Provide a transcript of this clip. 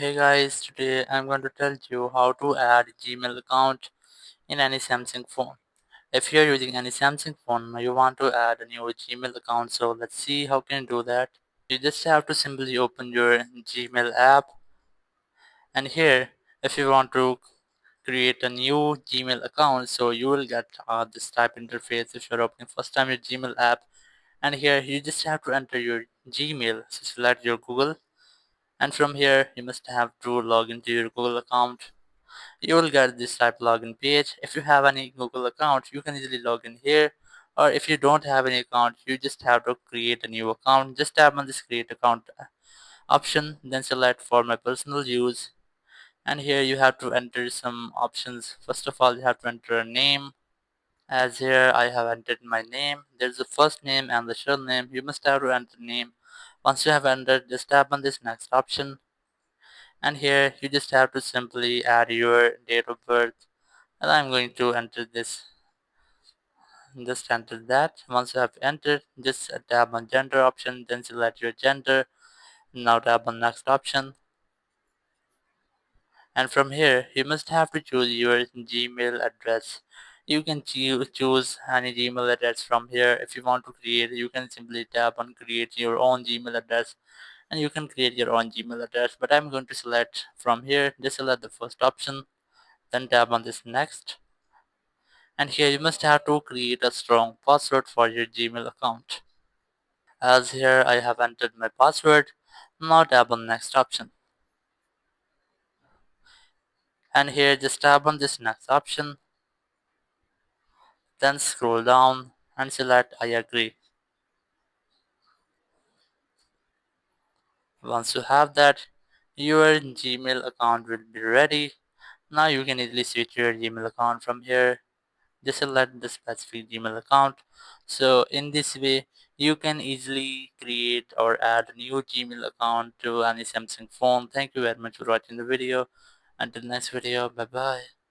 Hey guys, today I'm going to tell you how to add Gmail account in any Samsung phone. If you're using any Samsung phone, you want to add a new Gmail account, so let's see how can you do that. You just have to simply open your Gmail app, and here if you want to create a new Gmail account, so you will get this type interface if you're opening first time your Gmail app. And here you just have to enter your Gmail, so select your Google, and from here you must have to log into your Google account. You will get this type login page. If you have any Google account, you can easily log in here, or if you don't have any account, you just have to create a new account. Just tap on this create account option, then select for my personal use, and here you have to enter some options. First of all, you have to enter a name. As here I have entered my name, there's the first name and the surname. You must have to enter name. Once you have entered, just tap on this next option, and here you just have to simply add your date of birth, and I'm going to enter this. Just enter that. Once you have entered, just tap on gender option, then select your gender. Now tap on next option, and from here you must have to choose your Gmail address. You can choose any Gmail address from here. If you want to create, you can simply tap on create your own Gmail address, and you can create your own Gmail address, but I'm going to select from here. Just select the first option, then tap on this next, and here you must have to create a strong password for your Gmail account. As here I have entered my password. Now tap on next option, and here just tap on this next option, then scroll down and select I agree. Once you have that, your Gmail account will be ready. Now you can easily switch your Gmail account from here. Just select the specific Gmail account. So in this way you can easily create or add a new Gmail account to any Samsung phone. Thank you very much for watching the video. Until next video, bye bye.